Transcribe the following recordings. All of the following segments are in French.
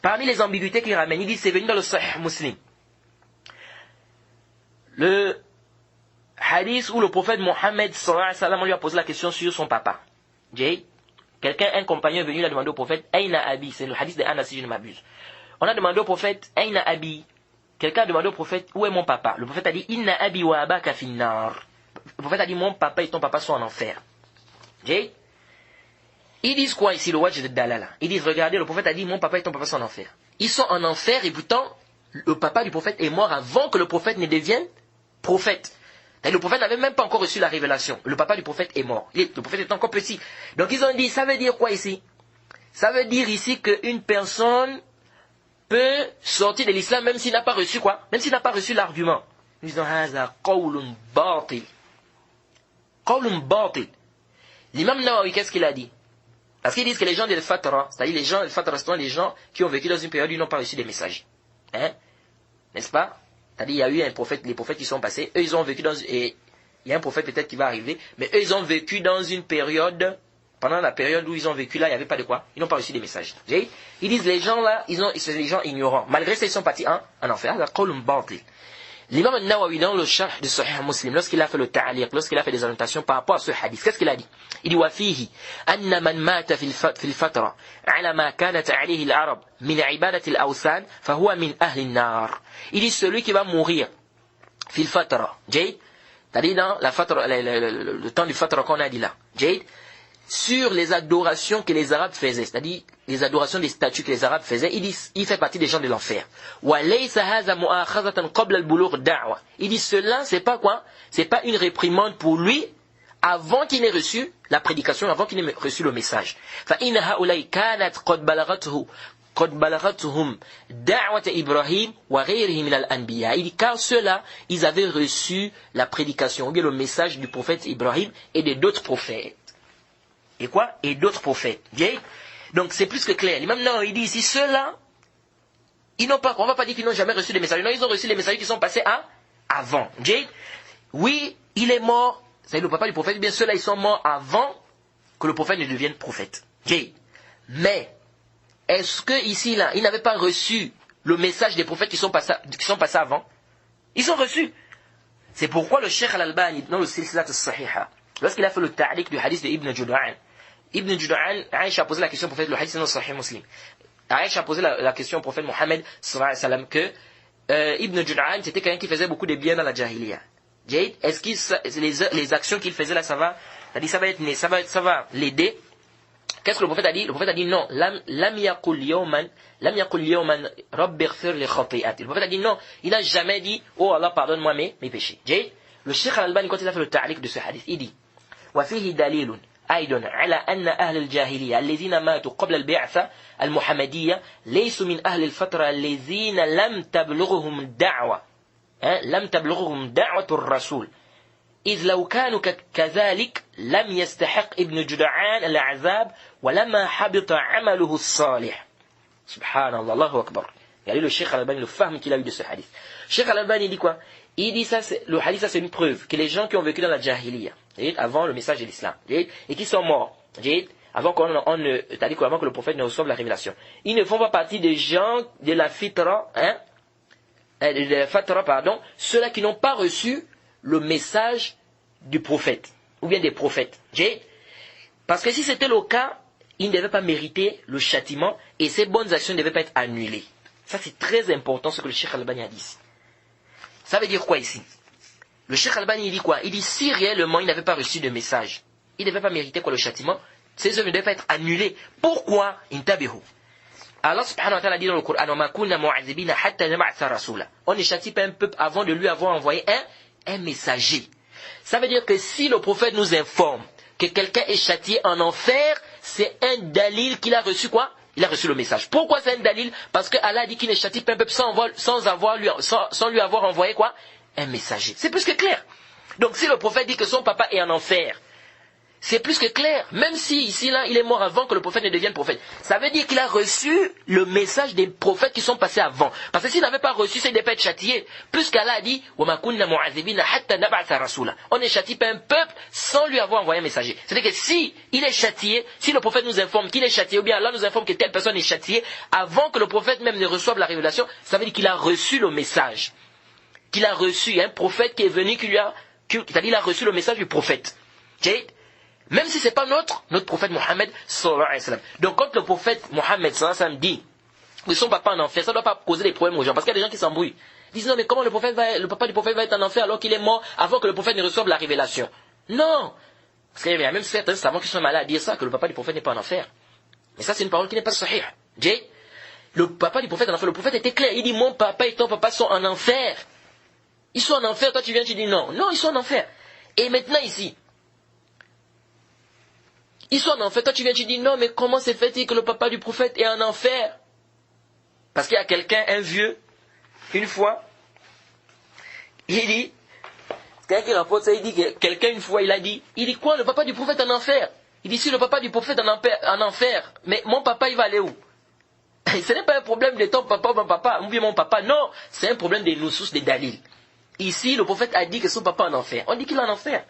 Parmi les ambiguïtés qu'il ramène, il dit c'est venu dans le Sahih Muslim. Le hadith où le prophète Mohammed sallallahu alayhi wa sallam lui a posé la question sur son papa. Un compagnon est venu, il a demandé au prophète Aïna Abi, c'est le hadith de Anas si je ne m'abuse. On a demandé au prophète Aïna Abi. Quelqu'un a demandé au prophète où est mon papa. Le prophète a dit Inna Abi wa Abaka finnar. Le prophète a dit mon papa et ton papa sont en enfer. Ils disent quoi ici, le wajh de Dalala? Ils disent, regardez, le prophète a dit, mon papa et ton papa sont en enfer. Ils sont en enfer et pourtant, le papa du prophète est mort avant que le prophète ne devienne prophète. Et le prophète n'avait même pas encore reçu la révélation. Le papa du prophète est mort. Le prophète est encore petit. Donc ils ont dit, ça veut dire quoi ici? Ça veut dire ici qu'une personne peut sortir de l'islam même s'il n'a pas reçu quoi? Même s'il n'a pas reçu l'argument. Ils disent, haza qawlun batil. Qawlun batil. L'imam Nawawi, qu'est-ce qu'il a dit? Parce qu'ils disent que les gens de l'Fatra, c'est-à-dire les gens de l'Fatra, sont les gens qui ont vécu dans une période où ils n'ont pas reçu des messages. N'est-ce pas? C'est-à-dire il y a eu un prophète, les prophètes qui sont passés, eux ils ont vécu dans... Et il y a un prophète peut-être qui va arriver, mais eux ils ont vécu dans une période, pendant la période où ils ont vécu là, il n'y avait pas de quoi? Ils n'ont pas reçu des messages. Ils disent les gens là, c'est des gens ignorants. Malgré ça, ils sont partis en enfer. L'imam al-Nawawi dans le Sharh de Sahih Muslim, lorsqu'il a fait le ta'aliq, lorsqu'il a fait des annotations par rapport à ce hadith, qu'est-ce qu'il a dit? Il dit وَفِيهِ أَنَّ مَنْ مَاتَ في الفترة على ما كانت عليه العرب من عبادة الأوثان فهو من أهل النار. Il dit celui qui va mourir في الفترة, c'est-à-dire dans la fatra, le temps du fatra qu'on a dit là, sur les adorations que les Arabes faisaient, c'est-à-dire les adorations des statues que les Arabes faisaient, il fait partie des gens de l'enfer. Il dit cela, c'est pas quoi? C'est pas une réprimande pour lui avant qu'il n'ait reçu la prédication, avant qu'il n'ait reçu le message. Il dit car ceux-là, ils avaient reçu la prédication, ou bien le message du prophète Ibrahim et de d'autres prophètes. Et quoi? Et d'autres prophètes. Donc c'est plus que clair. L'imam Nawawi il dit ici, ceux-là, ils n'ont pas, on ne va pas dire qu'ils n'ont jamais reçu les messages. Non, ils ont reçu les messages qui sont passés avant. Oui, il est mort, c'est le papa du prophète, bien ceux-là, ils sont morts avant que le prophète ne devienne prophète. Mais, est-ce que ici, là, ils n'avaient pas reçu le message des prophètes qui sont passés avant? Ils ont reçu. C'est pourquoi le Cheikh Al-Albani, dans le Silsilat al-Sahiha, lorsqu'il a fait le ta'liq du hadith de Ibn Jud'an, Aïcha a posé la question au prophète, le hadith est dans le Sahih Muslim. Aïcha a posé la question au prophète Mohammed sallallahu alayhi wa sallam que Ibn Jud'an c'était quelqu'un qui faisait beaucoup de bien dans la Jahiliya. Est-ce que les actions qu'il faisait là, ça va l'aider? Qu'est-ce que le prophète a dit? Le prophète a dit non. Lam yaqul yawman rabbi ighfir li khati'ati. Le prophète a dit non. Il n'a jamais dit oh Allah pardonne-moi mes péchés. Le Cheikh Al-Albani quand il a fait le ta'liq de ce hadith, il dit وفيه دليل أيضا على أن أهل الجاهلية الذين ماتوا قبل البعثة المحمدية ليسوا من أهل الفترة الذين لم تبلغهم دعوة الرسول إذ لو كانوا كذلك لم يستحق ابن جدعان العذاب ولما حبط عمله الصالح. سبحان الله, الله أكبر. يعني le Cheikh Al-Albani, le fahm qu'il a eu de ce hadith. Cheikh Al-Albani dit quoi? Il dit ça, le hadith, ça c'est une preuve que les gens qui ont vécu dans la Jahiliya, avant le message de l'islam, et qui sont morts, avant que le prophète ne reçoive la révélation, ils ne font pas partie des gens de la fitra, ceux-là qui n'ont pas reçu le message du prophète, ou bien des prophètes. Parce que si c'était le cas, ils ne devaient pas mériter le châtiment, et ces bonnes actions ne devaient pas être annulées. Ça c'est très important ce que le Cheikh Al-Albani a dit ici. Ça veut dire quoi ici? Le Cheikh Al-Albani dit quoi? Il dit si réellement il n'avait pas reçu de message, il ne devait pas mériter quoi le châtiment, ces œuvres ne devaient pas être annulées. Pourquoi? Intabihu. Allah subhanahu wa ta'ala dit dans le Coran on ne châtie pas un peuple avant de lui avoir envoyé un messager. Ça veut dire que si le prophète nous informe que quelqu'un est châtié en enfer, c'est un dalil qu'il a reçu quoi? Il a reçu le message. Pourquoi c'est un dalil? Parce que Allah dit qu'il ne châtie pas un peuple sans lui avoir envoyé quoi? Un messager. C'est plus que clair. Donc si le prophète dit que son papa est en enfer, C'est plus que clair. Même si ici, là, il est mort avant que le prophète ne devienne prophète. Ça veut dire qu'il a reçu le message des prophètes qui sont passés avant. Parce que s'il n'avait pas reçu, c'est de ne pas être châtié. Puisqu'Allah a dit, on est châtié par un peuple sans lui avoir envoyé un messager. C'est-à-dire que si il est châtié, si le prophète nous informe qu'il est châtié, ou bien Allah nous informe que telle personne est châtiée, avant que le prophète même ne reçoive la révélation, ça veut dire qu'il a reçu le message. Qu'il a reçu. Il y a un prophète qui est venu, c'est-à-dire qu'il a reçu le message du prophète. Même si ce n'est pas notre prophète Mohammed sallallahu alayhi wa sallam. Donc quand le prophète Mohammed sallallahu alayhi wa sallam dit que son papa en enfer, ça ne doit pas causer des problèmes aux gens. Parce qu'il y a des gens qui s'embrouillent. Ils disent non mais comment le papa du prophète va être en enfer alors qu'il est mort avant que le prophète ne reçoive la révélation. Non. Parce qu'il y a même certains savants qui sont malades à dire ça, que le papa du prophète n'est pas en enfer. Mais ça c'est une parole qui n'est pas sahih. Le papa du prophète en enfer, le prophète était clair. Il dit mon papa et ton papa sont en enfer. Ils sont en enfer, toi tu viens, tu dis non. Non, ils sont en enfer. Et maintenant ici, ils sont en enfer, toi tu viens, tu dis non, mais comment c'est fait-il que le papa du prophète est en enfer? Parce qu'il y a quelqu'un, un vieux, une fois, il dit, quelqu'un qui rapporte ça, il dit que quelqu'un une fois, il dit quoi, le papa du prophète en enfer? Il dit si le papa du prophète en enfer, mais mon papa il va aller où? Ce n'est pas un problème de ton papa ou bien mon papa, non, c'est un problème des nusus, des dalil. Ici, le prophète a dit que son papa est en enfer. On dit qu'il est en enfer.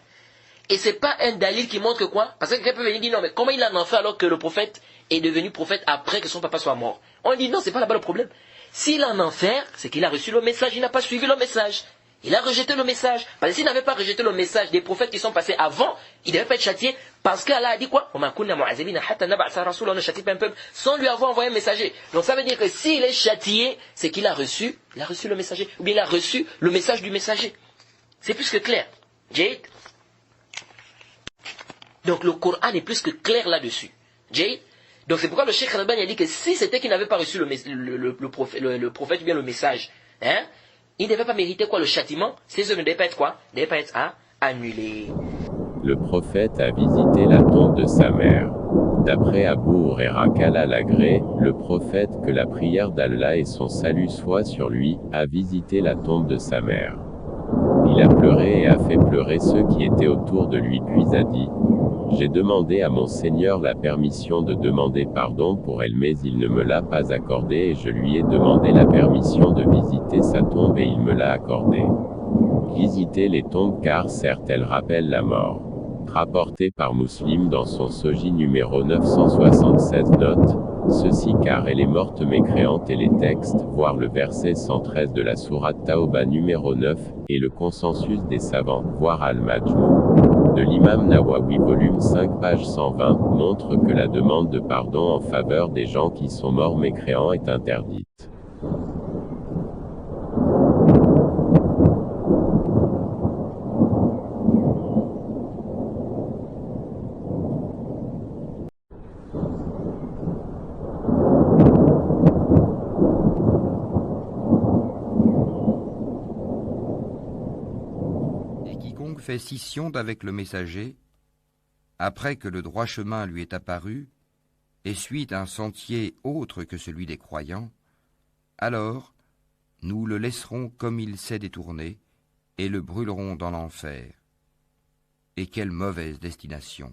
Et c'est pas un dalil qui montre que quoi? Parce que quelqu'un peut venir dire non, mais comment il est en enfer alors que le prophète est devenu prophète après que son papa soit mort? On dit non, c'est pas là-bas le problème. S'il est en enfer, c'est qu'il a reçu le message, il n'a pas suivi le message. Il a rejeté le message. Parce que s'il n'avait pas rejeté le message des prophètes qui sont passés avant, il ne devait pas être châtié. Parce qu'Allah a dit quoi? On ne châtie pas un peuple sans lui avoir envoyé un messager. Donc ça veut dire que s'il est châtié, c'est qu'il a reçu le messager. Ou bien il a reçu le message du messager. C'est plus que clair. Jade. Donc le Coran est plus que clair là-dessus. Jade. Donc c'est pourquoi le Cheikh Al-Albani a dit que si c'était qu'il n'avait pas reçu le prophète ou bien le message, il ne devait pas mériter quoi? Le châtiment. Ses œuvres ne devaient pas être quoi? Ne devaient pas être annulées. Le prophète a visité la tombe de sa mère. D'après Abu Huraira qu'Allah l'agrée, le prophète, que la prière d'Allah et son salut soient sur lui, a visité la tombe de sa mère. Il a pleuré et a fait pleurer ceux qui étaient autour de lui, puis a dit: j'ai demandé à mon Seigneur la permission de demander pardon pour elle, mais il ne me l'a pas accordé, et je lui ai demandé la permission de visiter sa tombe et il me l'a accordé. Visiter les tombes car certes elles rappellent la mort. Rapporté par Muslim dans son Sahih numéro 976 note, ceci car elle est morte mécréante, et les textes, voire le verset 113 de la sourate Tauba numéro 9, et le consensus des savants, voire Al-Majmou, de l'imam Nawawi volume 5 page 120, montre que la demande de pardon en faveur des gens qui sont morts mécréants est interdite. Fait scission d'avec le messager, après que le droit chemin lui est apparu, et suit un sentier autre que celui des croyants, alors nous le laisserons comme il s'est détourné, et le brûlerons dans l'enfer. Et quelle mauvaise destination!